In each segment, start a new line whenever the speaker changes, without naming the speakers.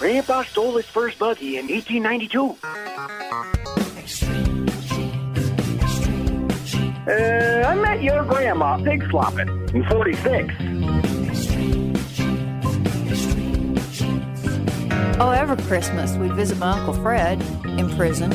Grandpa stole his first buggy in 1892. I met your grandma pig slopping in 46.
Oh, every Christmas we visit my Uncle Fred in prison.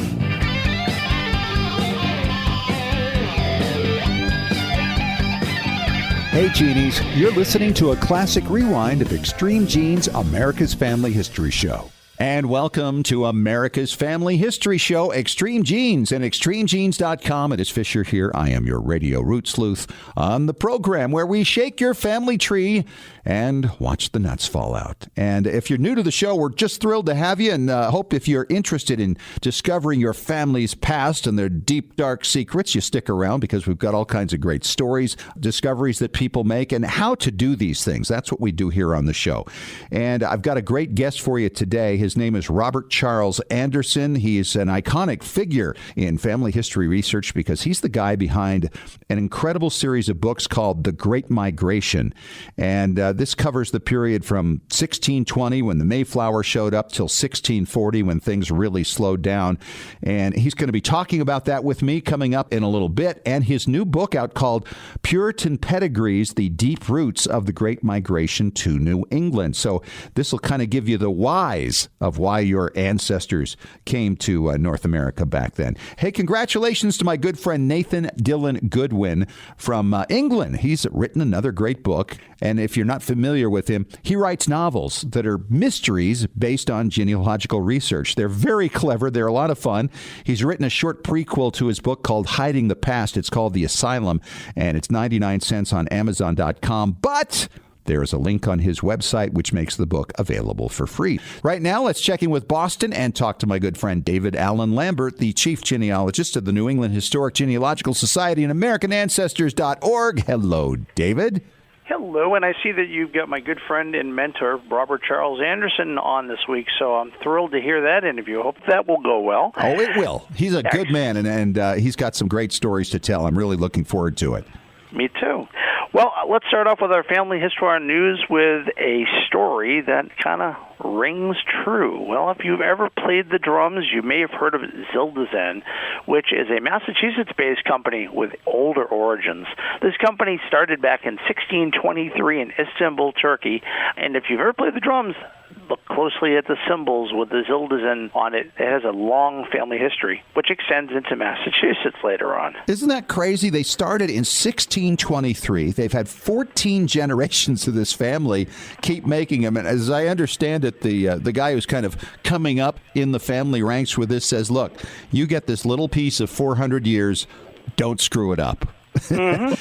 Hey, Geenies, you're listening to a classic rewind of Extreme Genes, America's Family History Show. And welcome to America's Family History Show, Extreme Genes, and extremegenes.com. It is Fisher here. I am your radio root sleuth on the program where we shake your family tree and watch the nuts fall out. And if you're new to the show, we're just thrilled to have you, and hope if you're interested in discovering your family's past and their deep, dark secrets, you stick around because we've got all kinds of great stories, discoveries that people make, and how to do these things. That's what we do here on the show. And I've got a great guest for you today. His name is Robert Charles Anderson. He is an iconic figure in family history research because he's the guy behind an incredible series of books called The Great Migration. And this covers the period from 1620, when the Mayflower showed up, till 1640, when things really slowed down. And he's going to be talking about that with me coming up in a little bit. And his new book out called Puritan Pedigrees, The Deep Roots of the Great Migration to New England. So this will kind of give you the whys of why your ancestors came to North America back then. Hey, congratulations to my good friend Nathan Dillon Goodwin from England. He's written another great book. And if you're not familiar with him, he writes novels that are mysteries based on genealogical research. They're very clever. They're a lot of fun. He's written a short prequel to his book called Hiding the Past. It's called The Asylum, and it's 99 cents on Amazon.com. But there is a link on his website which makes the book available for free. Right now, let's check in with Boston and talk to my good friend David Allen Lambert, the chief genealogist of the New England Historic Genealogical Society and AmericanAncestors.org. Hello, David.
Hello, and I see that you've got my good friend and mentor, Robert Charles Anderson, on this week, so I'm thrilled to hear that interview. Hope that will go well.
Oh, it will. He's a good man, and he's got some great stories to tell. I'm really looking forward to it.
Me too. Well, let's start off with our family Histoire news with a story that kind of rings true. Well, if you've ever played the drums, you may have heard of Zildjian, which is a Massachusetts-based company with older origins. This company started back in 1623 in Istanbul, Turkey, and if you've ever played the drums, look closely at the symbols with the Zildjian on it. It has a long family history, which extends into Massachusetts later on.
Isn't that crazy? They started in 1623. They've had 14 generations of this family keep making them. And as I understand it, the guy who's kind of coming up in the family ranks with this says, look, you get this little piece of 400 years, don't screw it up.
Mm-hmm.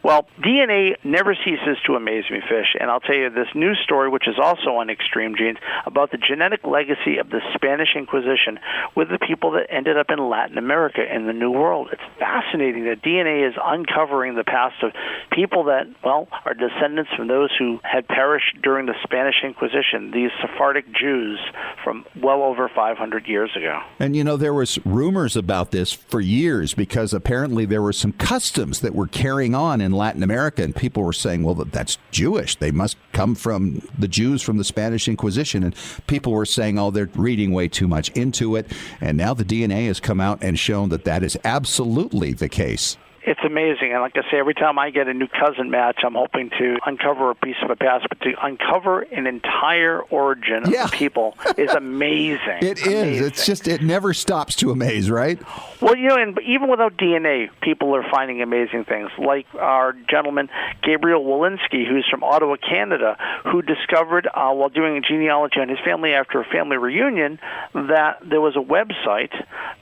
Well, DNA never ceases to amaze me, Fish, and I'll tell you this news story, which is also on Extreme Genes, about the genetic legacy of the Spanish Inquisition with the people that ended up in Latin America in the New World. It's fascinating that DNA is uncovering the past of people that, well, are descendants from those who had perished during the Spanish Inquisition, these Sephardic Jews from well over 500 years ago.
And, you know, there was rumors about this for years because apparently there were some customs that were carrying on in Latin America, and people were saying, well, that's Jewish. They must come from the Jews from the Spanish Inquisition. And people were saying, oh, they're reading way too much into it. And now the DNA has come out and shown that that is absolutely the case.
It's amazing. And like I say, every time I get a new cousin match, I'm hoping to uncover a piece of a past, but to uncover an entire origin of the people is amazing.
It is. It's just, it never stops to amaze, right?
Well, you know, and even without DNA, people are finding amazing things, like our gentleman, Gabriel Walensky, who's from Ottawa, Canada, who discovered, while doing a genealogy on his family after a family reunion, that there was a website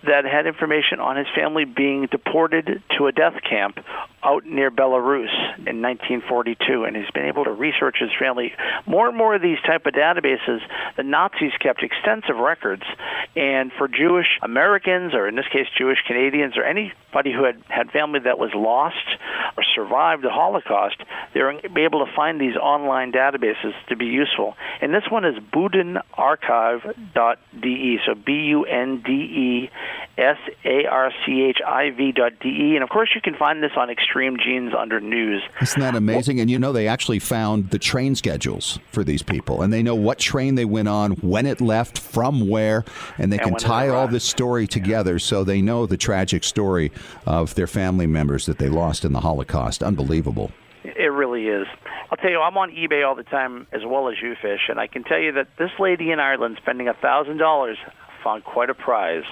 that had information on his family being deported to a death camp out near Belarus in 1942, and he's been able to research his family. More and more of these type of databases, the Nazis kept extensive records, and for Jewish Americans, or in this case Jewish Canadians, or anybody who had family that was lost or survived the Holocaust, they were able to find these online databases to be useful. And this one is bundearchive.de, so bundersarchiv.de, and of course you can find this on Extreme Extreme Genes under News.
Isn't that amazing? And they actually found the train schedules for these people, and they know what train they went on, when it left, from where, and they can tie all this story together so they know the tragic story of their family members that they lost in the Holocaust. Unbelievable.
It really is. I'll tell you, I'm on eBay all the time as well as you, Fish, and I can tell you that this lady in Ireland spending $1,000 found quite a prize.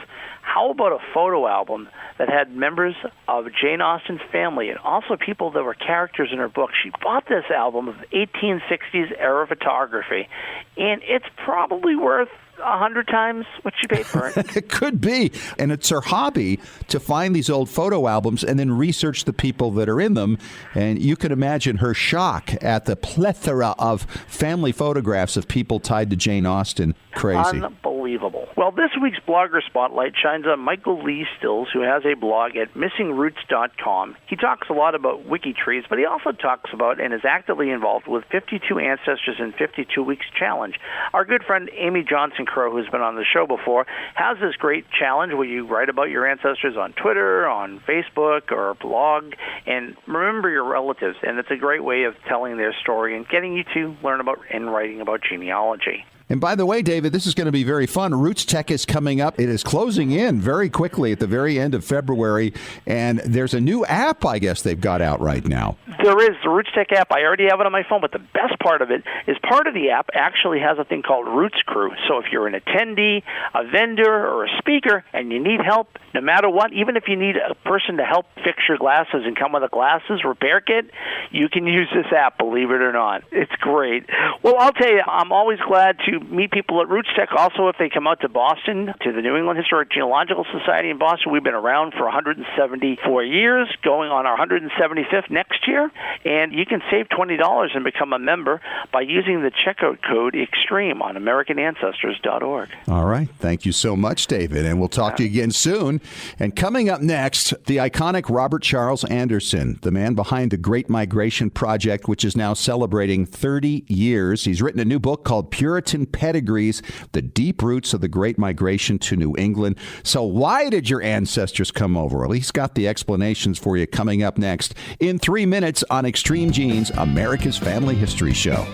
How about a photo album that had members of Jane Austen's family and also people that were characters in her book? She bought this album of 1860s era photography, and it's probably worth 100 times what she paid for it.
It could be. And it's her hobby to find these old photo albums and then research the people that are in them. And you can imagine her shock at the plethora of family photographs of people tied to Jane Austen. Crazy.
Unbelievable. Well, this week's Blogger Spotlight shines on Michael Lee Stills, who has a blog at missingroots.com. He talks a lot about wiki trees, but he also talks about and is actively involved with 52 Ancestors in 52 Weeks Challenge. Our good friend Amy Johnson Crowe, who's been on the show before, has this great challenge where you write about your ancestors on Twitter, on Facebook, or a blog, and remember your relatives. And it's a great way of telling their story and getting you to learn about and writing about genealogy.
And by the way, David, this is going to be very fun. Roots Tech is coming up. It is closing in very quickly at the very end of February. And there's a new app, I guess, they've got out right now.
There is the Roots Tech app. I already have it on my phone, but the best part of it is part of the app actually has a thing called Roots Crew. So if you're an attendee, a vendor, or a speaker, and you need help, no matter what, even if you need a person to help fix your glasses and come with a glasses repair kit, you can use this app, believe it or not. It's great. Well, I'll tell you, I'm always glad to meet people at Roots Tech. Also, if they come out to Boston, to the New England Historic Genealogical Society in Boston, we've been around for 174 years, going on our 175th next year, and you can save $20 and become a member by using the checkout code EXTREME on AmericanAncestors.org.
All right. Thank you so much, David, and we'll talk to you again soon. And coming up next, the iconic Robert Charles Anderson, the man behind the Great Migration Project, which is now celebrating 30 years. He's written a new book called Puritan Pedigrees, The Deep Roots of the Great Migration to New England. So why did your ancestors come over? Well, he's got the explanations for you coming up next in 3 minutes on Extreme Genes, America's Family History Show.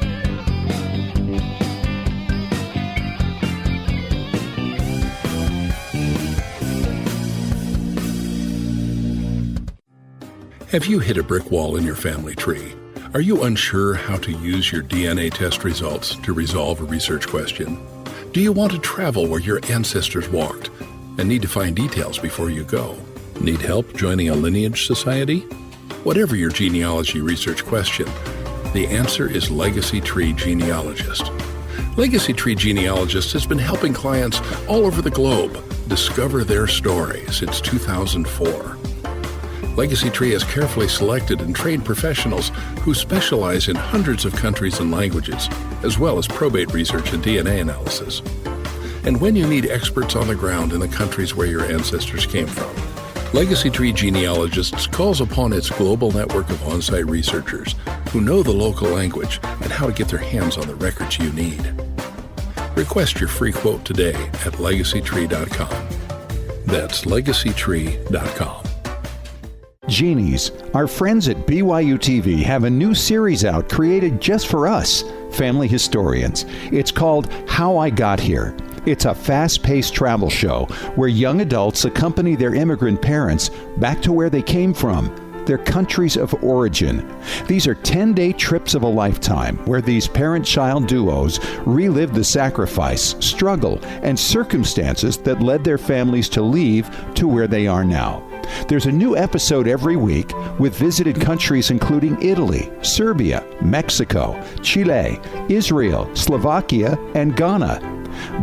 Have you hit a brick wall in your family tree? Are you unsure how to use your DNA test results to resolve a research question? Do you want to travel where your ancestors walked and need to find details before you go? Need help joining a lineage society? Whatever your genealogy research question, the answer is Legacy Tree Genealogist. Legacy Tree Genealogist has been helping clients all over the globe discover their story since 2004. Legacy Tree has carefully selected and trained professionals who specialize in hundreds of countries and languages, as well as probate research and DNA analysis. And when you need experts on the ground in the countries where your ancestors came from, Legacy Tree Genealogists calls upon its global network of on-site researchers who know the local language and how to get their hands on the records you need. Request your free quote today at legacytree.com. That's legacytree.com.
Genies, our friends at BYU TV have a new series out created just for us, family historians. It's called How I Got Here. It's a fast-paced travel show where young adults accompany their immigrant parents back to where they came from, their countries of origin. These are 10-day trips of a lifetime where these parent-child duos relive the sacrifice, struggle, and circumstances that led their families to leave to where they are now. There's a new episode every week with visited countries including Italy, Serbia, Mexico, Chile, Israel, Slovakia, and Ghana.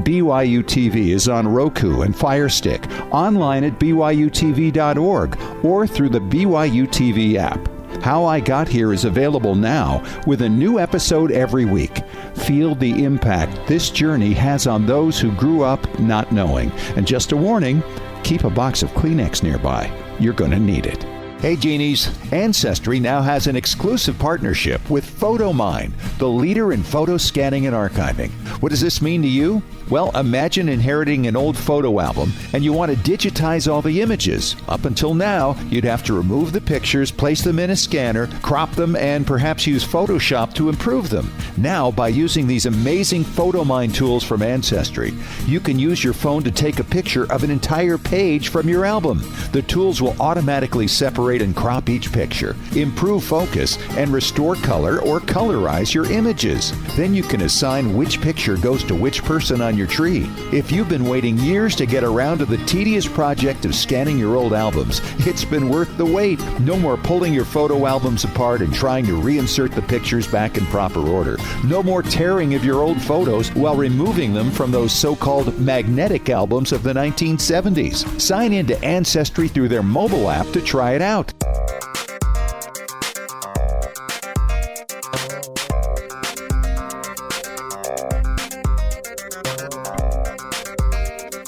BYU TV is on Roku and Fire Stick, online at byutv.org, or through the BYU TV app. How I Got Here is available now with a new episode every week. Feel the impact this journey has on those who grew up not knowing. And just a warning, keep a box of Kleenex nearby. You're going to need it. Hey Genies, Ancestry now has an exclusive partnership with PhotoMine, the leader in photo scanning and archiving. What does this mean to you? Well, imagine inheriting an old photo album and you want to digitize all the images. Up until now, you'd have to remove the pictures, place them in a scanner, crop them, and perhaps use Photoshop to improve them. Now, by using these amazing PhotoMine tools from Ancestry, you can use your phone to take a picture of an entire page from your album. The tools will automatically separate and crop each picture, improve focus, and restore color or colorize your images. Then you can assign which picture goes to which person on your tree. If you've been waiting years to get around to the tedious project of scanning your old albums, it's been worth the wait. No more pulling your photo albums apart and trying to reinsert the pictures back in proper order. No more tearing of your old photos while removing them from those so-called magnetic albums of the 1970s. Sign in to Ancestry through their mobile app to try it out.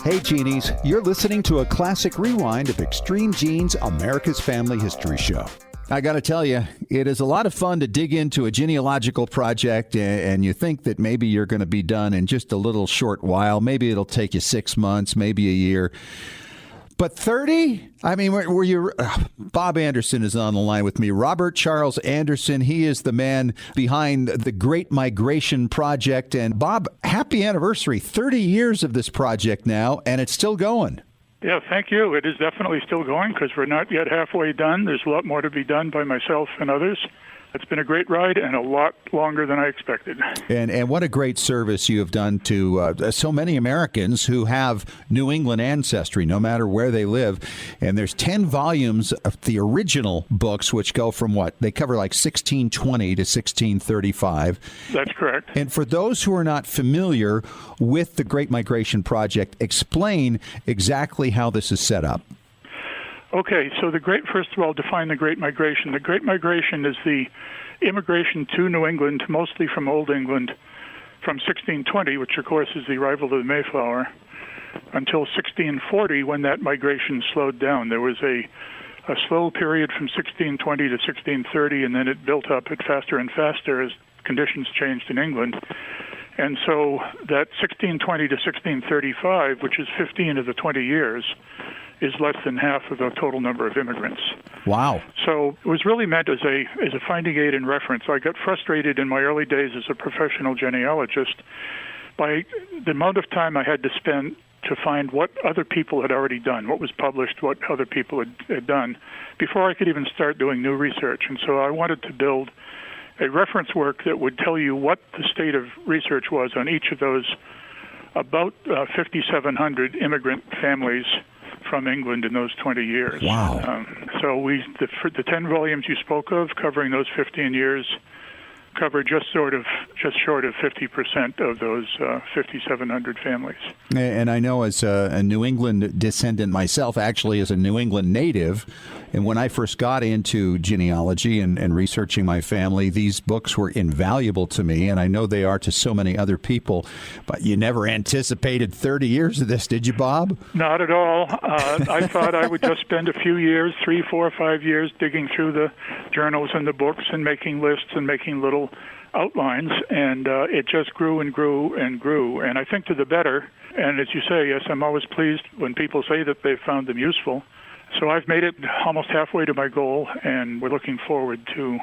Hey Genies, you're listening to a classic rewind of Extreme Genes, America's Family History Show. I got to tell you, it is a lot of fun to dig into a genealogical project, and you think that maybe you're going to be done in just a little short while. Maybe it'll take you 6 months, maybe a year. But 30? I mean, were you? Bob Anderson is on the line with me. Robert Charles Anderson. He is the man behind the Great Migration Project. And Bob, happy anniversary. 30 years of this project now, and it's still going.
Yeah, thank you. It is definitely still going because we're not yet halfway done. There's a lot more to be done by myself and others. It's been a great ride and a lot longer than I expected.
And what a great service you have done to so many Americans who have New England ancestry, no matter where they live. And there's 10 volumes of the original books, which go from what? They cover like 1620 to 1635.
That's correct.
And for those who are not familiar with the Great Migration Project, explain exactly how this is set up.
Okay, so first of all, define the Great Migration. The Great Migration is the immigration to New England, mostly from Old England, from 1620, which of course is the arrival of the Mayflower, until 1640, when that migration slowed down. There was a slow period from 1620 to 1630, and then it built up faster and faster as conditions changed in England. And so that 1620 to 1635, which is 15 of the 20 years, is less than half of the total number of immigrants.
Wow.
So it was really meant as a finding aid and reference. I got frustrated in my early days as a professional genealogist by the amount of time I had to spend to find what other people had already done, what was published, what other people had done, before I could even start doing new research. And so I wanted to build a reference work that would tell you what the state of research was on each of those about 5,700 immigrant families from England in those 20 years.
Wow.
So the 10 volumes you spoke of, covering those 15 years, cover just short of 50% of those 5,700 families.
And I know as a New England descendant myself, actually as a New England native, and when I first got into genealogy and researching my family, these books were invaluable to me, and I know they are to so many other people. But you never anticipated 30 years of this, did you, Bob?
Not at all. I thought I would just spend a few years, 3, 4, 5 years, digging through the journals and the books and making lists and making little outlines, and it just grew and grew and grew, and I think to the better. And as you say, yes, I'm always pleased when people say that they found them useful. So I've made it almost halfway to my goal, and we're looking forward to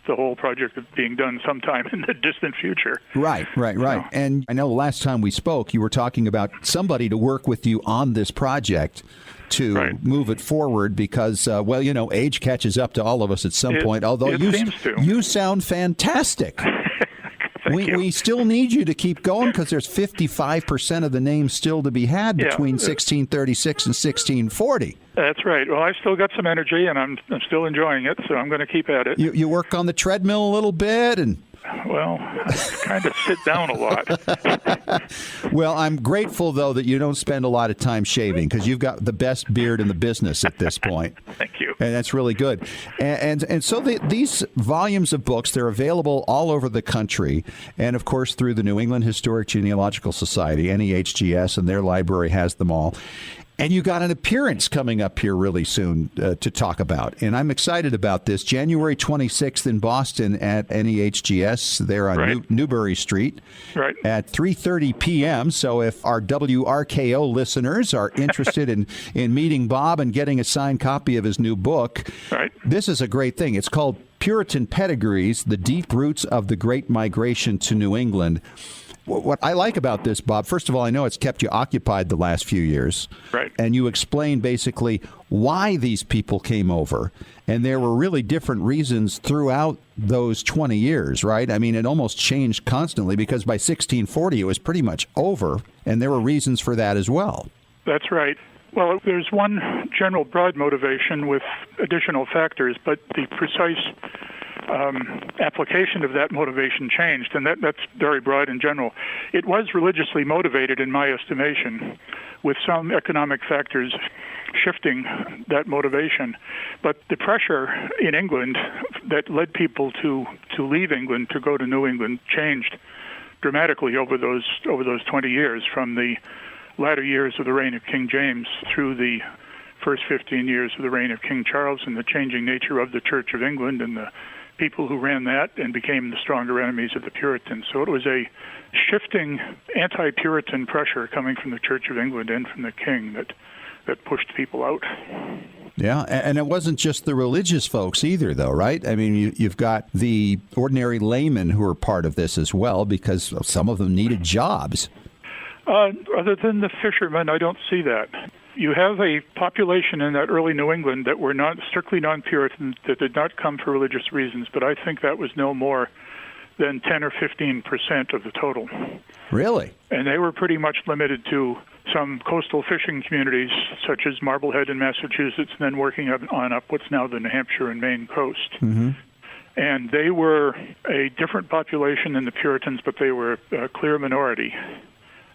the whole project being done sometime in the distant future.
Right.
So.
And I know the last time we spoke, you were talking about somebody to work with you on this project to move it forward because, age catches up to all of us at some point, although you sound fantastic. We still need you to keep going because there's 55% of the names still to be had between 1636 and 1640.
That's right. Well, I've still got some energy, and I'm still enjoying it, so I'm going to keep at it.
You work on the treadmill a little bit, and
well, I kind of sit down a lot.
Well, I'm grateful, though, that you don't spend a lot of time shaving because you've got the best beard in the business at this point.
Thank you.
And that's really good. And so these volumes of books, they're available all over the country. And, of course, through the New England Historic Genealogical Society, NEHGS, and their library has them all. And you got an appearance coming up here really soon to talk about. And I'm excited about this. January 26th in Boston at NEHGS. There on Newbury Street at 3:30 p.m. So if our WRKO listeners are interested in meeting Bob and getting a signed copy of his new book, this is a great thing. It's called Puritan Pedigrees, The Deep Roots of the Great Migration to New England. What I like about this, Bob, first of all, I know it's kept you occupied the last few years.
Right.
And you explain basically why these people came over. And there were really different reasons throughout those 20 years, right? I mean, it almost changed constantly because by 1640 it was pretty much over. And there were reasons for that as well.
That's right. Well, there's one general broad motivation with additional factors, but the precise application of that motivation changed, and that's very broad in general. It was religiously motivated, in my estimation, with some economic factors shifting that motivation. But the pressure in England that led people to leave England to go to New England changed dramatically over those 20 years, from the latter years of the reign of King James through the first 15 years of the reign of King Charles, and the changing nature of the Church of England and the people who ran that and became the stronger enemies of the Puritans. So it was a shifting anti-Puritan pressure coming from the Church of England and from the king that pushed people out.
Yeah, and it wasn't just the religious folks either, though, right? I mean, you've got the ordinary laymen who are part of this as well, because some of them needed jobs.
Other than the fishermen, I don't see that. You have a population in that early New England that were not strictly non-Puritan, that did not come for religious reasons, but I think that was no more than 10 or 15% of the total.
Really?
And they were pretty much limited to some coastal fishing communities, such as Marblehead in Massachusetts, and then working on up what's now the New Hampshire and Maine coast.
Mm-hmm.
And they were a different population than the Puritans, but they were a clear minority.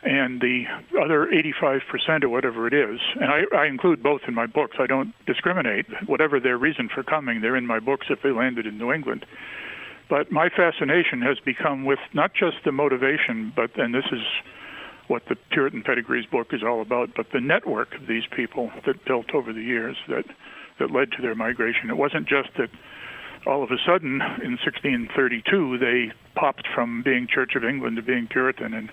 And the other 85% or whatever it is, and I include both in my books. I don't discriminate. Whatever their reason for coming, they're in my books if they landed in New England. But my fascination has become with not just the motivation, and this is what the Puritan Pedigrees book is all about, but the network of these people that built over the years that led to their migration. It wasn't just that all of a sudden in 1632 they popped from being Church of England to being Puritan and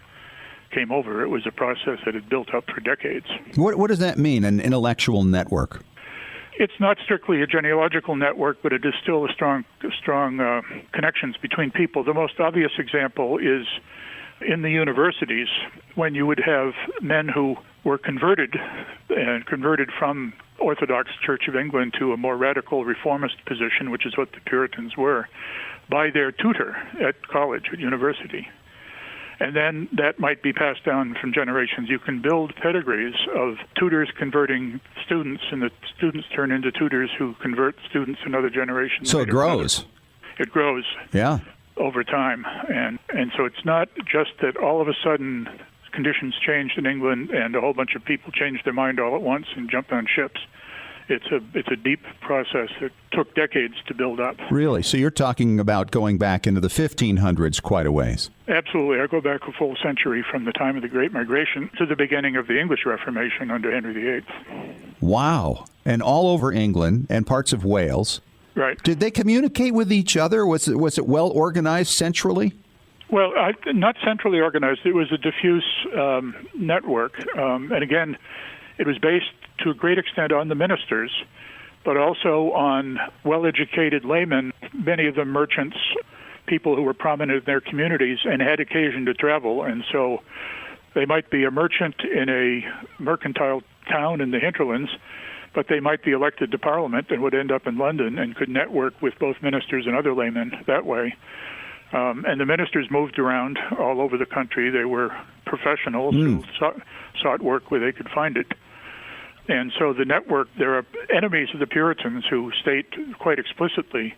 came over. It was a process that had built up for decades.
What does that mean, an intellectual network?
It's not strictly a genealogical network, but it is still a strong connections between people. The most obvious example is in the universities, when you would have men who were converted from Orthodox Church of England to a more radical reformist position, which is what the Puritans were, by their tutor at college, at university. And then that might be passed down from generations. You can build pedigrees of tutors converting students, and the students turn into tutors who convert students another generation.
So it grows.
It grows.
Yeah. Over
time. And so it's not just that all of a sudden conditions changed in England and a whole bunch of people changed their mind all at once and jumped on ships. It's a deep process that took decades to build up.
Really? So you're talking about going back into the 1500s quite a ways.
Absolutely. I go back a full century from the time of the Great Migration to the beginning of the English Reformation under Henry VIII.
Wow. And all over England and parts of Wales.
Right.
Did they communicate with each other? Was it well organized centrally?
Well, not centrally organized. It was a diffuse network. And again, it was based to a great extent on the ministers, but also on well-educated laymen, many of them merchants, people who were prominent in their communities and had occasion to travel. And so they might be a merchant in a mercantile town in the hinterlands, but they might be elected to Parliament and would end up in London and could network with both ministers and other laymen that way. And the ministers moved around all over the country. They were professionals who sought work where they could find it. And so the network, there are enemies of the Puritans who state quite explicitly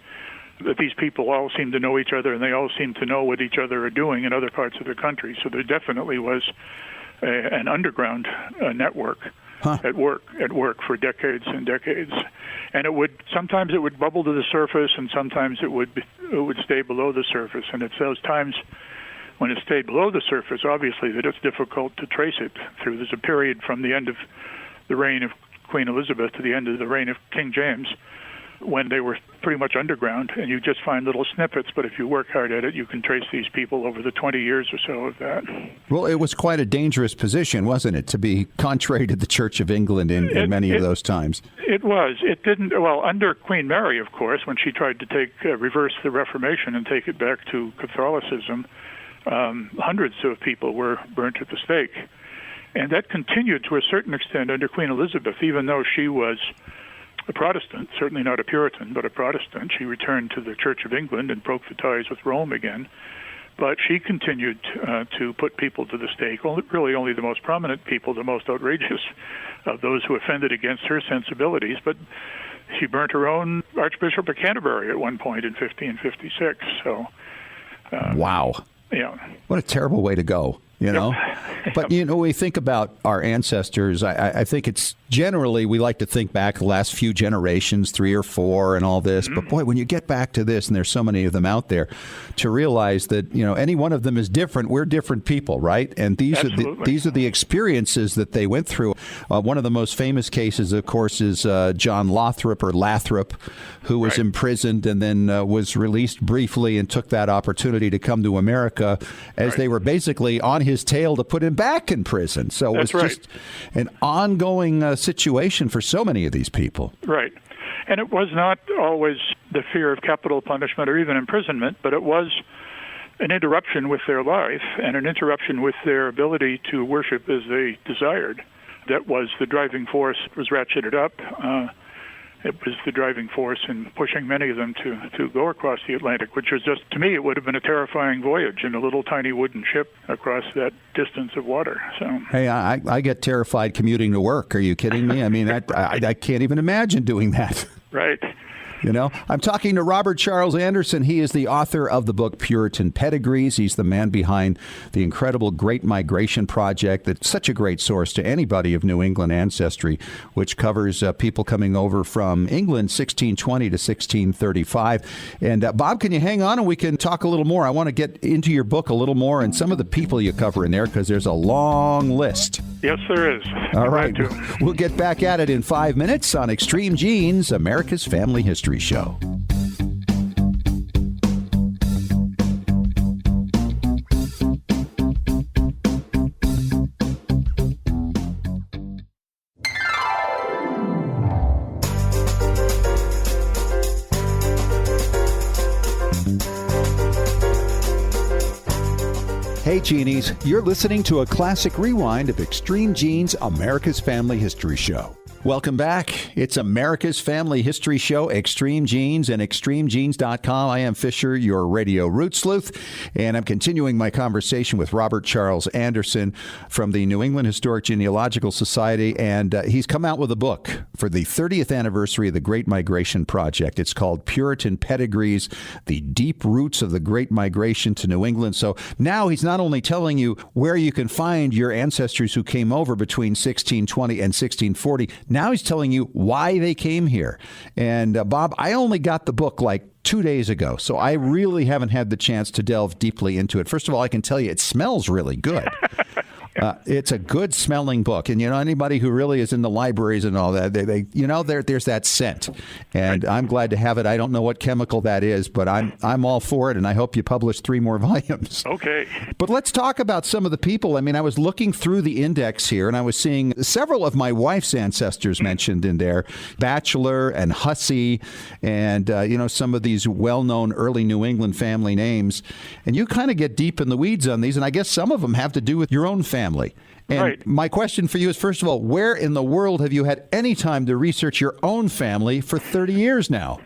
that these people all seem to know each other and they all seem to know what each other are doing in other parts of the country. So there definitely was an underground network at work for decades and decades. And sometimes it would bubble to the surface and sometimes it would stay below the surface. And it's those times when it stayed below the surface, obviously, that it's difficult to trace it through. There's a period from the end of the reign of Queen Elizabeth to the end of the reign of King James, when they were pretty much underground, and you just find little snippets, but if you work hard at it, you can trace these people over the 20 years or so of that.
Well, it was quite a dangerous position, wasn't it, to be contrary to the Church of England in many of those times?
It was. It didn't, well, under Queen Mary, of course, when she tried to reverse the Reformation and take it back to Catholicism, hundreds of people were burnt at the stake. And that continued to a certain extent under Queen Elizabeth, even though she was a Protestant, certainly not a Puritan, but a Protestant. She returned to the Church of England and broke the ties with Rome again. But she continued to put people to the stake, really only the most prominent people, the most outrageous of those who offended against her sensibilities. But she burnt her own Archbishop of Canterbury at one point in 1556. So,
wow.
Yeah.
What a terrible way to go. But, when we think about our ancestors, I think it's generally we like to think back the last few generations, 3 or 4 and all this. But, boy, when you get back to this, and there's so many of them out there, to realize that, any one of them is different. We're different people, right? And these are the experiences that they went through. One of the most famous cases, of course, is John Lathrop, who was imprisoned and then was released briefly and took that opportunity to come to America as they were basically on his tail to put him back in prison. So it was just an ongoing situation for so many of these people.
Right. And it was not always the fear of capital punishment or even imprisonment, but it was an interruption with their life and an interruption with their ability to worship as they desired. That was the driving force. It was ratcheted up. It was the driving force in pushing many of them to go across the Atlantic, which was just, to me, it would have been a terrifying voyage in a little tiny wooden ship across that distance of water. So,
hey, I get terrified commuting to work. Are you kidding me? I mean, I can't even imagine doing that.
Right.
I'm talking to Robert Charles Anderson. He is the author of the book Puritan Pedigrees. He's the man behind the incredible Great Migration Project that's such a great source to anybody of New England ancestry, which covers people coming over from England 1620 to 1635. And Bob, can you hang on and we can talk a little more? I want to get into your book a little more and some of the people you cover in there because there's a long list.
Yes, there is.
All right. We'll get back at it in 5 minutes on Extreme Genes, America's Family History Show. Hey, Genies, you're listening to a classic rewind of Extreme Genes, America's Family History Show. Welcome back. It's America's Family History Show, Extreme Genes and extremegenes.com. I am Fisher, your radio root sleuth, and I'm continuing my conversation with Robert Charles Anderson from the New England Historic Genealogical Society, and he's come out with a book for the 30th anniversary of the Great Migration Project. It's called Puritan Pedigrees, The Deep Roots of the Great Migration to New England. So now he's not only telling you where you can find your ancestors who came over between 1620 and 1640, now he's telling you why they came here. And Bob, I only got the book like 2 days ago, so I really haven't had the chance to delve deeply into it. First of all, I can tell you it smells really good. It's a good smelling book. And, anybody who really is in the libraries and all that, there's that scent. And I'm glad to have it. I don't know what chemical that is, but I'm all for it. And I hope you publish 3 more volumes.
Okay.
But let's talk about some of the people. I mean, I was looking through the index here and I was seeing several of my wife's ancestors mentioned in there, Batchelor and Hussey and, some of these well-known early New England family names. And you kind of get deep in the weeds on these. And I guess some of them have to do with your own family. And my question for you is, first of all, where in the world have you had any time to research your own family for 30 years now?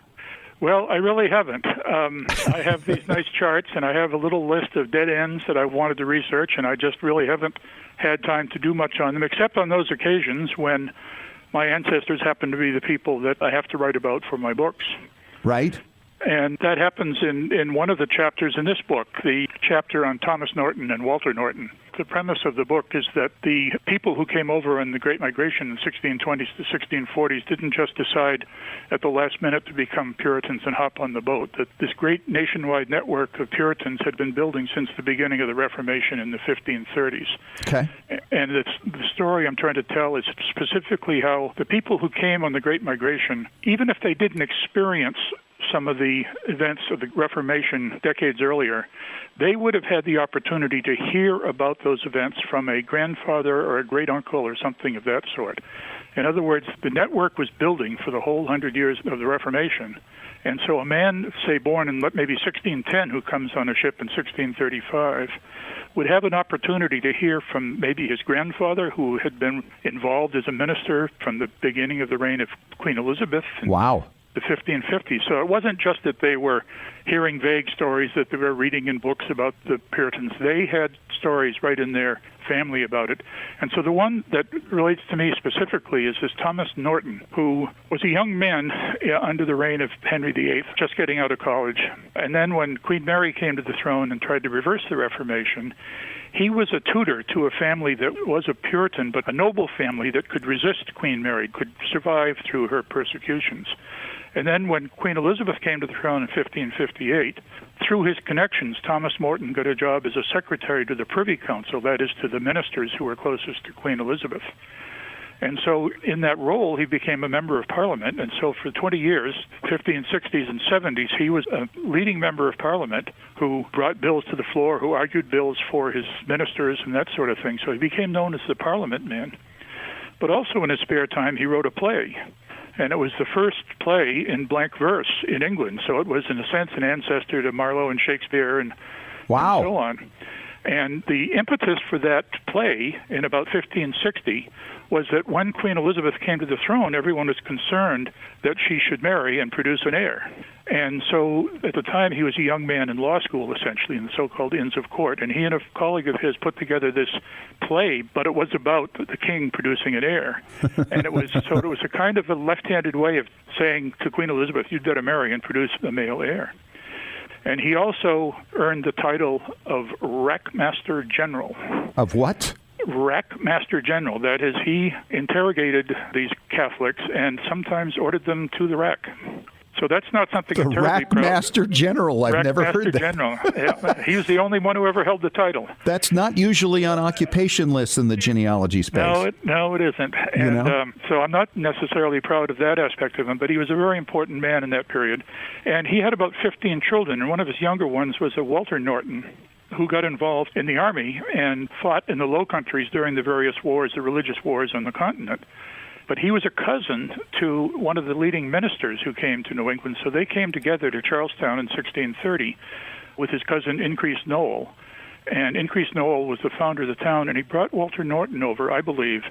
Well, I really haven't. I have these nice charts, and I have a little list of dead ends that I wanted to research, and I just really haven't had time to do much on them, except on those occasions when my ancestors happen to be the people that I have to write about for my books.
Right.
And that happens in one of the chapters in this book, the chapter on Thomas Norton and Walter Norton. The premise of the book is that the people who came over in the Great Migration in the 1620s to 1640s didn't just decide at the last minute to become Puritans and hop on the boat. That this great nationwide network of Puritans had been building since the beginning of the Reformation in the 1530s.
Okay.
And the story I'm trying to tell is specifically how the people who came on the Great Migration, even if they didn't experience some of the events of the Reformation decades earlier, they would have had the opportunity to hear about those events from a grandfather or a great uncle or something of that sort. In other words, the network was building for the whole 100 years of the Reformation. And so a man, say, born in maybe 1610, who comes on a ship in 1635, would have an opportunity to hear from maybe his grandfather, who had been involved as a minister from the beginning of the reign of Queen Elizabeth.
Wow.
The 1550s. So it wasn't just that they were hearing vague stories that they were reading in books about the Puritans. They had stories right in their family about it. And so the one that relates to me specifically is this Thomas Norton, who was a young man under the reign of Henry VIII, just getting out of college. And then when Queen Mary came to the throne and tried to reverse the Reformation, he was a tutor to a family that was a Puritan, but a noble family that could resist Queen Mary, could survive through her persecutions. And then when Queen Elizabeth came to the throne in 1558, through his connections, Thomas Norton got a job as a secretary to the Privy Council, that is, to the ministers who were closest to Queen Elizabeth. And so in that role, he became a member of Parliament. And so for 20 years, 1560s and 70s, he was a leading member of Parliament who brought bills to the floor, who argued bills for his ministers and that sort of thing. So he became known as the Parliament man. But also in his spare time, he wrote a play. And it was the first play in blank verse in England. So it was, in a sense, an ancestor to Marlowe and Shakespeare and so on. And the impetus for that play in about 1560 was that when Queen Elizabeth came to the throne, everyone was concerned that she should marry and produce an heir. And so at the time, he was a young man in law school, essentially, in the so-called Inns of Court. And he and a colleague of his put together this play, but it was about the king producing an heir. And it was a kind of a left-handed way of saying to Queen Elizabeth, you'd better marry and produce a male heir. And he also earned the title of Rack Master General.
Of what?
Rack Master General. That is, he interrogated these Catholics and sometimes ordered them to the rack. So that's not something I'm terribly proud of.
Rack Master General. I've never heard that.
General. Yeah, he was the only one who ever held the title.
That's not usually on occupation lists in the genealogy space.
No, it isn't. And so I'm not necessarily proud of that aspect of him, but he was a very important man in that period. And he had about 15 children, and one of his younger ones was a Walter Norton, who got involved in the army and fought in the Low Countries during the various wars, the religious wars on the continent. But he was a cousin to one of the leading ministers who came to New England, so they came together to Charlestown in 1630 with his cousin Increase Noel. And Increase Noel was the founder of the town, and he brought Walter Norton over, I believe,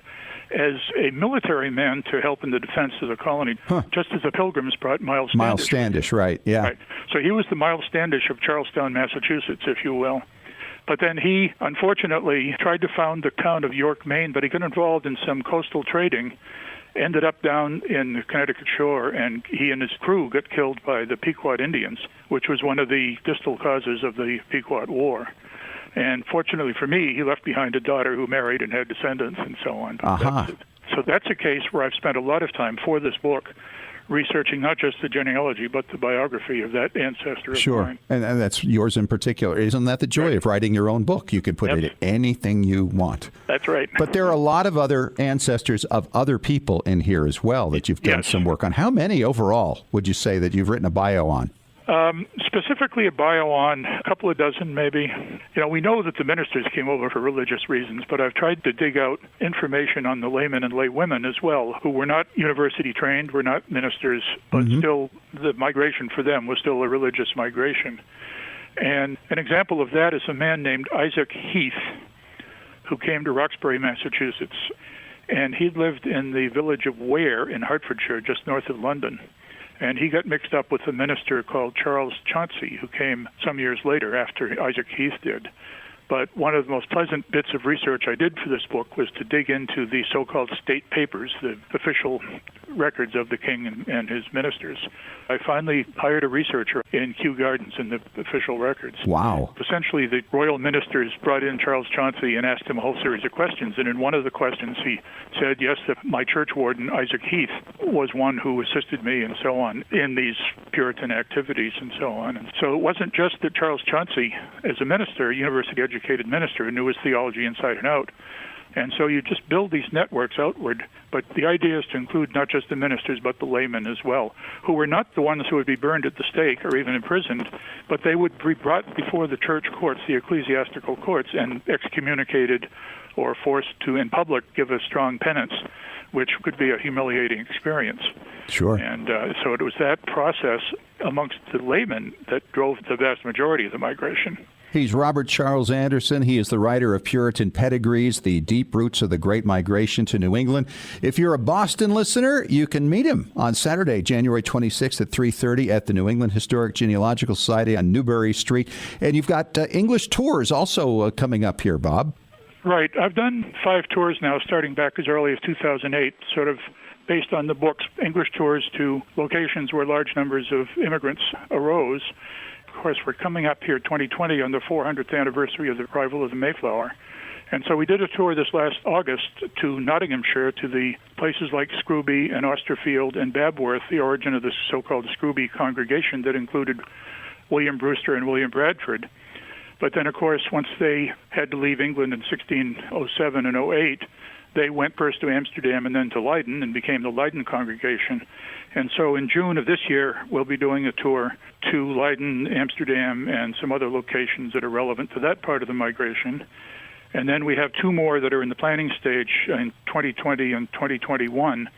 as a military man to help in the defense of the colony, just as the Pilgrims brought Miles Standish.
Miles Standish, right, yeah.
Right. So he was the Miles Standish of Charlestown, Massachusetts, if you will. But then he, unfortunately, tried to found the town of York, Maine, but he got involved in some coastal trading, ended up down in the Connecticut shore, and he and his crew got killed by the Pequot Indians, which was one of the distal causes of the Pequot War. And fortunately for me, he left behind a daughter who married and had descendants and so on. So that's a case where I've spent a lot of time for this book researching not just the genealogy, but the biography of that ancestor of mine.
And that's yours in particular. Isn't that the joy of writing your own book? You could put it in anything you want.
That's right.
But there are a lot of other ancestors of other people in here as well that you've done some work on. How many overall would you say that you've written a bio on?
Specifically a bio on a couple of dozen, maybe. We know that the ministers came over for religious reasons, but I've tried to dig out information on the laymen and laywomen as well, who were not university trained, were not ministers, but still the migration for them was still a religious migration. And an example of that is a man named Isaac Heath, who came to Roxbury, Massachusetts. And he lived in the village of Ware in Hertfordshire, just north of London. And he got mixed up with a minister called Charles Chauncey, who came some years later after Isaac Heath did. But one of the most pleasant bits of research I did for this book was to dig into the so-called state papers, the official records of the king and his ministers. I finally hired a researcher in Kew Gardens in the official records.
Wow.
Essentially, the royal ministers brought in Charles Chauncey and asked him a whole series of questions. And in one of the questions, he said, yes, that my church warden, Isaac Heath, was one who assisted me and so on in these Puritan activities and so on. And so it wasn't just that Charles Chauncey, as a minister, university-educated minister, knew his theology inside and out. And so you just build these networks outward. But the idea is to include not just the ministers, but the laymen as well, who were not the ones who would be burned at the stake or even imprisoned, but they would be brought before the church courts, the ecclesiastical courts, and excommunicated or forced to, in public, give a strong penance, which could be a humiliating experience.
Sure.
And so it was that process amongst the laymen that drove the vast majority of the migration.
He's Robert Charles Anderson. He is the writer of Puritan Pedigrees, The Deep Roots of the Great Migration to New England. If you're a Boston listener, you can meet him on Saturday, January 26th at 3:30 at the New England Historic Genealogical Society on Newbury Street. And you've got English tours also coming up here, Bob.
Right. I've done 5 tours now, starting back as early as 2008, sort of based on the book's English tours to locations where large numbers of immigrants arose. Of course, we're coming up here 2020 on the 400th anniversary of the arrival of the Mayflower. And so we did a tour this last August to Nottinghamshire, to the places like Scrooby and Austerfield and Babworth, the origin of the so-called Scrooby congregation that included William Brewster and William Bradford. But then, of course, once they had to leave England in 1607 and 08, they went first to Amsterdam and then to Leiden and became the Leiden congregation. And so in June of this year, we'll be doing a tour to Leiden, Amsterdam, and some other locations that are relevant to that part of the migration. And then we have 2 more that are in the planning stage in 2020 and 2021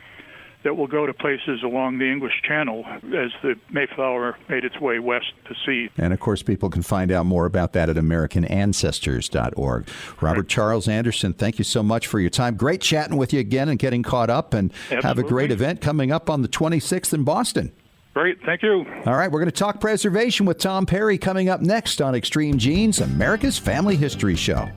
that will go to places along the English Channel as the Mayflower made its way west to sea.
And, of course, people can find out more about that at AmericanAncestors.org. Robert
Right.
Charles Anderson, thank you so much for your time. Great chatting with you again and getting caught up. And
Absolutely.
Have a great event coming up on the 26th in Boston.
Great. Thank you.
All right, we're going to talk preservation with Tom Perry coming up next on Extreme Genes, America's Family History Show.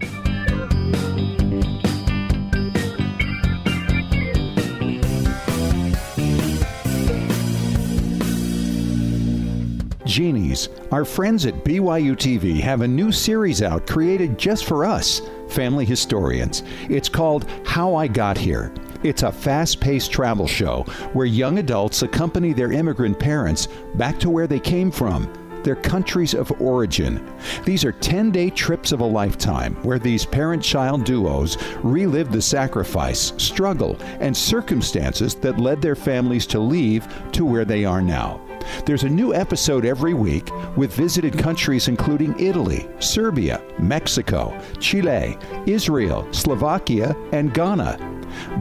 Genies, our friends at BYU TV have a new series out created just for us, family historians. It's called How I Got Here. It's a fast-paced travel show where young adults accompany their immigrant parents back to where they came from, their countries of origin. These are 10-day trips of a lifetime where these parent-child duos relive the sacrifice, struggle, and circumstances that led their families to leave to where they are now. There's a new episode every week with visited countries including Italy, Serbia, Mexico, Chile, Israel, Slovakia, and Ghana.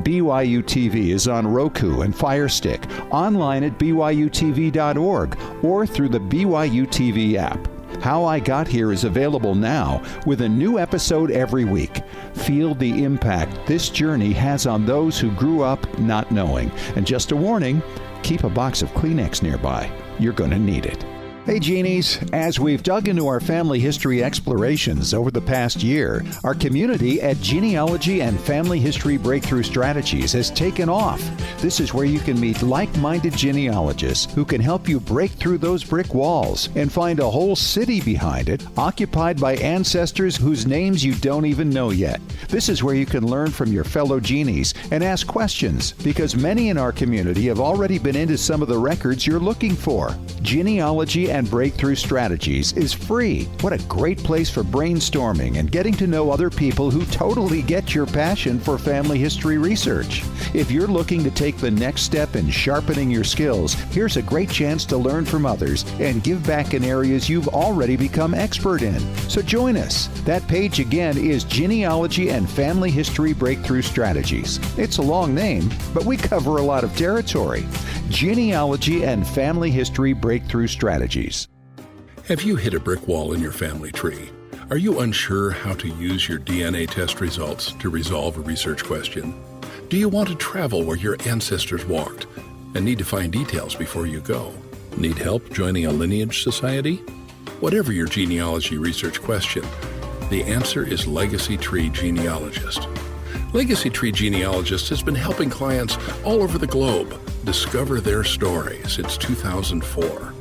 BYU TV is on Roku and Fire Stick, online at byutv.org, or through the BYU TV app. How I Got Here is available now with a new episode every week. Feel the impact this journey has on those who grew up not knowing. And just a warning, keep a box of Kleenex nearby. You're going to need it. Hey, Genies. As we've dug into our family history explorations over the past year, our community at Genealogy and Family History Breakthrough Strategies has taken off. This is where you can meet like-minded genealogists who can help you break through those brick walls and find a whole city behind it, occupied by ancestors whose names you don't even know yet. This is where you can learn from your fellow Genies and ask questions, because many in our community have already been into some of the records you're looking for. Genealogy and Breakthrough Strategies is free. What a great place for brainstorming and getting to know other people who totally get your passion for family history research. If you're looking to take the next step in sharpening your skills, here's a great chance to learn from others and give back in areas you've already become expert in. So join us. That page again is Genealogy and Family History Breakthrough Strategies. It's a long name, but we cover a lot of territory. Genealogy and Family History Breakthrough Strategies.
Have you hit a brick wall in your family tree? Are you unsure how to use your DNA test results to resolve a research question? Do you want to travel where your ancestors walked and need to find details before you go? Need help joining a lineage society? Whatever your genealogy research question, The answer is Legacy Tree Genealogist. Legacy Tree Genealogist has been helping clients all over the globe discover their story since 2004.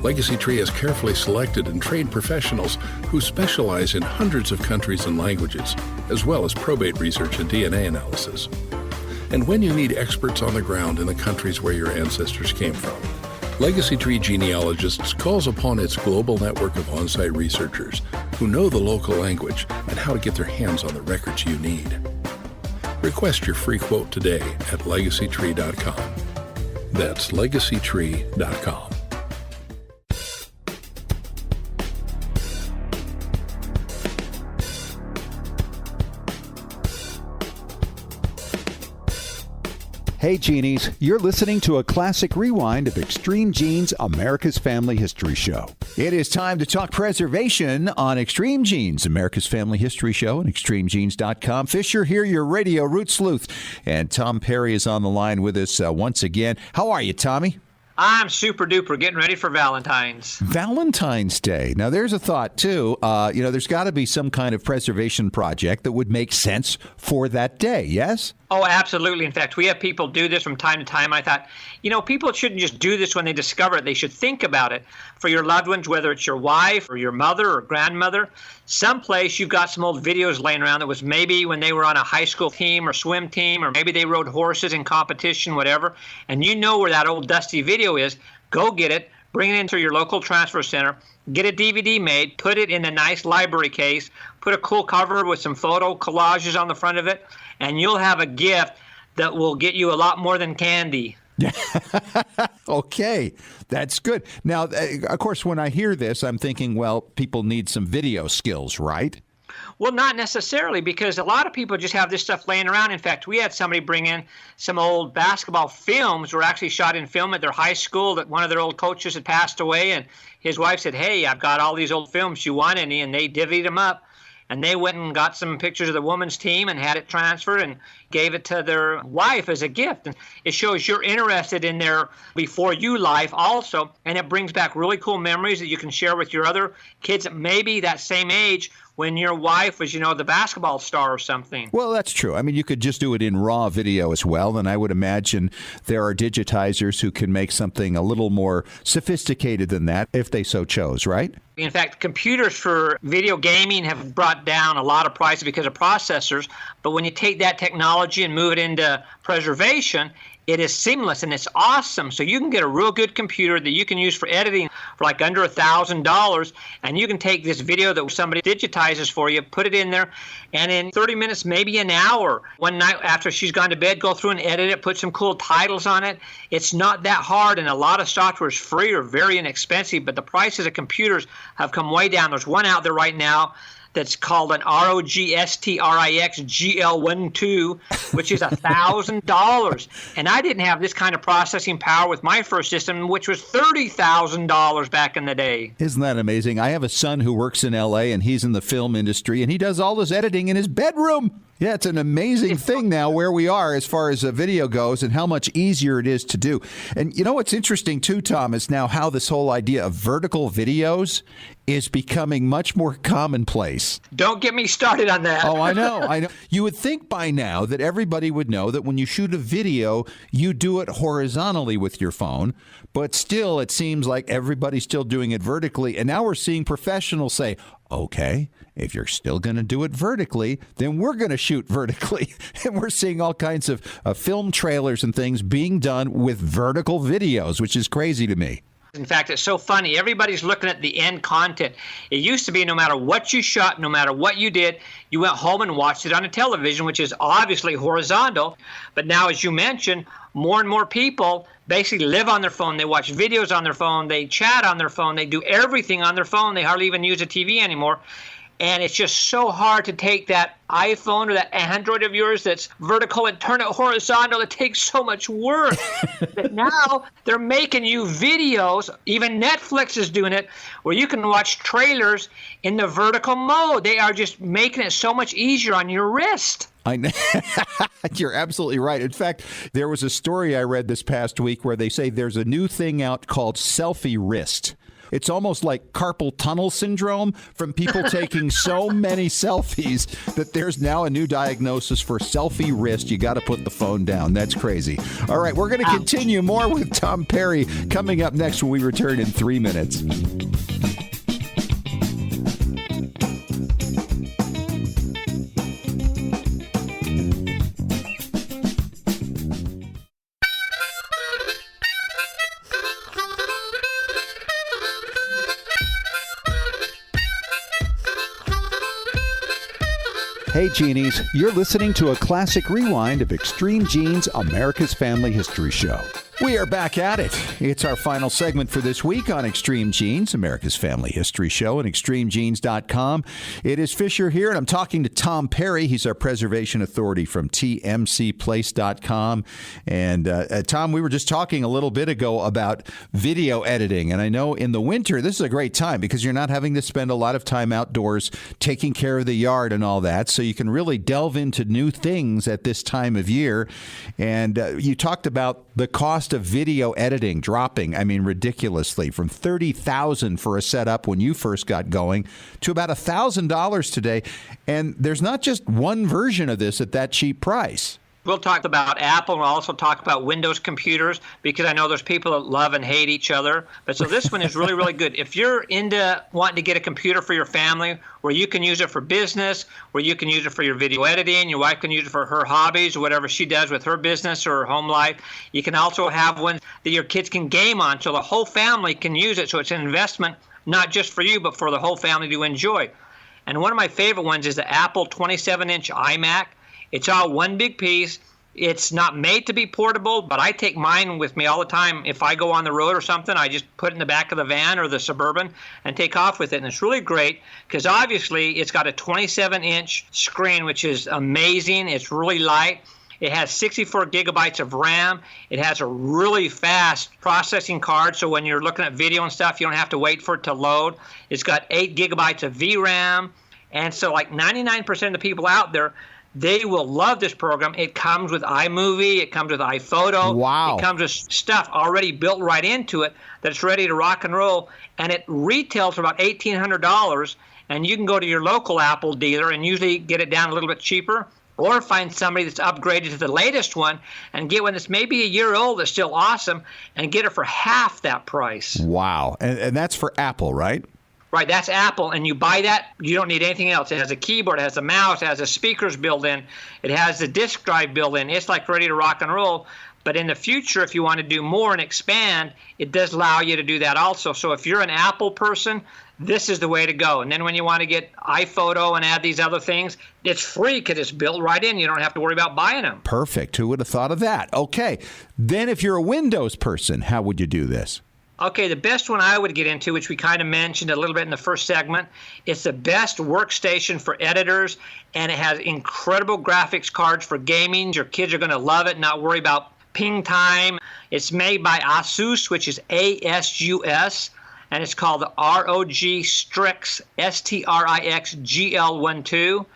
Legacy Tree has carefully selected and trained professionals who specialize in hundreds of countries and languages, as well as probate research and DNA analysis. And when you need experts on the ground in the countries where your ancestors came from, Legacy Tree Genealogists calls upon its global network of on-site researchers who know the local language and how to get their hands on the records you need. Request your free quote today at legacytree.com. That's legacytree.com.
Hey, Genies, you're listening to a classic rewind of Extreme Genes, America's Family History Show. It is time to talk preservation on Extreme Genes, America's Family History Show, and extremegenes.com. Fisher here, your radio root sleuth. And Tom Perry is on the line with us once again. How are you, Tommy?
I'm super duper getting ready for Valentine's.
Valentine's Day. Now, there's a thought, too. There's got to be some kind of preservation project that would make sense for that day, yes?
Oh, absolutely. In fact, we have people do this from time to time. I thought, people shouldn't just do this when they discover it. They should think about it for your loved ones, whether it's your wife or your mother or grandmother. Someplace you've got some old videos laying around that was maybe when they were on a high school team or swim team, or maybe they rode horses in competition, whatever, and you know where that old dusty video is. Go get it, bring it into your local transfer center, get a DVD made, put it in a nice library case, put a cool cover with some photo collages on the front of it, and you'll have a gift that will get you a lot more than candy.
Okay, that's good. Now, of course, when I hear this, I'm thinking, well, people need some video skills, right?
Well, not necessarily, because a lot of people just have this stuff laying around. In fact, we had somebody bring in some old basketball films, were actually shot in film at their high school, that one of their old coaches had passed away, and his wife said, hey, I've got all these old films. You want any? And they divvied them up. And they went and got some pictures of the women's team and had it transferred and gave it to their wife as a gift. And it shows you're interested in their before you life also. And it brings back really cool memories that you can share with your other kids that maybe that same age when your wife was, the basketball star or something.
Well, that's true. I mean, you could just do it in raw video as well. And I would imagine there are digitizers who can make something a little more sophisticated than that if they so chose, right?
In fact, computers for video gaming have brought down a lot of prices because of processors. But when you take that technology and move it into preservation, it is seamless and it's awesome. So you can get a real good computer that you can use for editing for like under $1,000, and you can take this video that somebody digitizes for you, put it in there, and in 30 minutes, maybe an hour, one night after she's gone to bed, go through and edit it, put some cool titles on it. It's not that hard, and a lot of software is free or very inexpensive, but the prices of computers have come way down. There's one out there right now that's called an ROGSTRIX GL12, which is $1,000. And I didn't have this kind of processing power with my first system, which was $30,000 back in the day.
Isn't that amazing? I have a son who works in L.A., and he's in the film industry, and he does all his editing in his bedroom. Yeah, it's an amazing thing now where we are as far as video goes and how much easier it is to do. And what's interesting too, Tom, is now how this whole idea of vertical videos is becoming much more commonplace.
Don't get me started on that.
Oh, I know. You would think by now that everybody would know that when you shoot a video, you do it horizontally with your phone, but still it seems like everybody's still doing it vertically. And now we're seeing professionals say, okay, if you're still going to do it vertically, then we're going to shoot vertically. And we're seeing all kinds of film trailers and things being done with vertical videos, which is crazy to me.
In fact, it's so funny. Everybody's looking at the end content. It used to be no matter what you shot, no matter what you did, you went home and watched it on a television, which is obviously horizontal. But now, as you mentioned, more and more people basically live on their phone. They watch videos on their phone. They chat on their phone. They do everything on their phone. They hardly even use a TV anymore. And it's just so hard to take that iPhone or that Android of yours that's vertical and turn it horizontal. It takes so much work. But now they're making you videos. Even Netflix is doing it, where you can watch trailers in the vertical mode. They are just making it so much easier on your wrist.
I know. You're absolutely right. In fact, there was a story I read this past week where they say there's a new thing out called selfie wrist, It's almost like carpal tunnel syndrome from people taking so many selfies that there's now a new diagnosis for selfie wrist. You got to put the phone down. That's crazy. All right, we're going to continue more with Tom Perry coming up next when we return in 3 minutes. Hey, Genies, you're listening to a classic rewind of Extreme Genes, America's Family History Show. We are back at it. It's our final segment for this week on Extreme Genes, America's Family History Show, and extremegenes.com. It is Fisher here, and I'm talking to Tom Perry. He's our preservation authority from tmcplace.com. And Tom, we were just talking a little bit ago about video editing, and I know in the winter this is a great time because you're not having to spend a lot of time outdoors taking care of the yard and all that, so you can really delve into new things at this time of year. And you talked about the cost of video editing dropping, ridiculously, from $30,000 for a setup when you first got going to about $1,000 today. And there's not just one version of this at that cheap price.
We'll talk about Apple, and we'll also talk about Windows computers, because I know there's people that love and hate each other. But so this one is really, really good. If you're into wanting to get a computer for your family where you can use it for business, where you can use it for your video editing, your wife can use it for her hobbies or whatever she does with her business or her home life, you can also have one that your kids can game on so the whole family can use it. So it's an investment not just for you, but for the whole family to enjoy. And one of my favorite ones is the Apple 27-inch iMac. It's all one big piece. It's not made to be portable, but I take mine with me all the time. If I go on the road or something, I just put it in the back of the van or the Suburban and take off with it. And it's really great because obviously it's got a 27-inch screen, which is amazing. It's really light. It has 64 gigabytes of RAM. It has a really fast processing card, so when you're looking at video and stuff, you don't have to wait for it to load. It's got 8 gigabytes of VRAM. And so like 99% of the people out there, they will love this program. It comes with iMovie. It comes with iPhoto.
Wow.
It comes with stuff already built right into it that's ready to rock and roll. And it retails for about $1,800. And you can go to your local Apple dealer and usually get it down a little bit cheaper, or find somebody that's upgraded to the latest one and get one that's maybe a year old that's still awesome and get it for half that price.
Wow. And that's for Apple, right?
Right, that's Apple, and you buy that, you don't need anything else. It has a keyboard, it has a mouse, it has the speakers built in, it has the disk drive built in. It's like ready to rock and roll. But in the future, if you want to do more and expand, it does allow you to do that also. So if you're an Apple person, this is the way to go. And then when you want to get iPhoto and add these other things, it's free because it's built right in. You don't have to worry about buying them.
Perfect. Who would have thought of that? Okay. Then if you're a Windows person, how would you do this?
Okay, the best one I would get into, which we kind of mentioned a little bit in the first segment, it's the best workstation for editors, and it has incredible graphics cards for gaming. Your kids are going to love it, not worry about ping time. It's made by Asus, which is ASUS, and it's called the ROG Strix, STRIX GL12.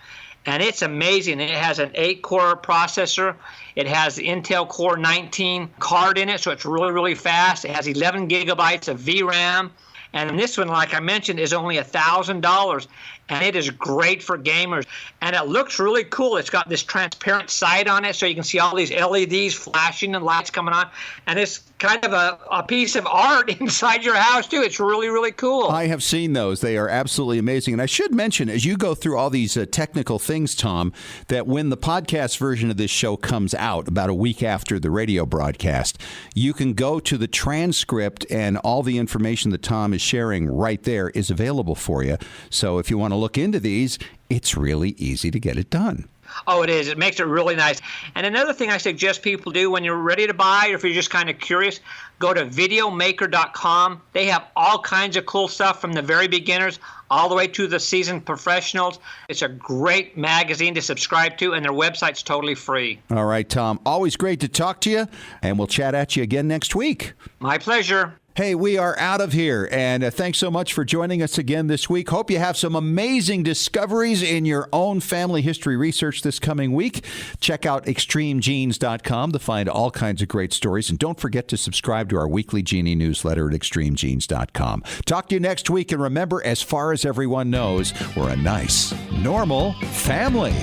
And it's amazing. It has an 8-core processor. It has the Intel Core 19 card in it, so it's really, really fast. It has 11 gigabytes of VRAM. And this one, like I mentioned, is only $1,000. And it is great for gamers. And it looks really cool. It's got this transparent side on it, so you can see all these LEDs flashing and lights coming on. And it's kind of a piece of art inside your house, too. It's really, really cool.
I have seen those. They are absolutely amazing. And I should mention, as you go through all these technical things, Tom, that when the podcast version of this show comes out about a week after the radio broadcast, you can go to the transcript, and all the information that Tom is sharing right there is available for you. So if you want to look into these, it's really easy to get it done.
Oh, it is. It makes it really nice. And another thing I suggest people do when you're ready to buy, or if you're just kind of curious, go to videomaker.com. They have all kinds of cool stuff from the very beginners all the way to the seasoned professionals. It's a great magazine to subscribe to, and their website's totally free.
All right, Tom. Always great to talk to you, and we'll chat at you again next week.
My pleasure.
Hey, we are out of here, and thanks so much for joining us again this week. Hope you have some amazing discoveries in your own family history research this coming week. Check out extremegenes.com to find all kinds of great stories, and don't forget to subscribe to our weekly Genie newsletter at extremegenes.com. Talk to you next week, and remember, as far as everyone knows, we're a nice, normal family.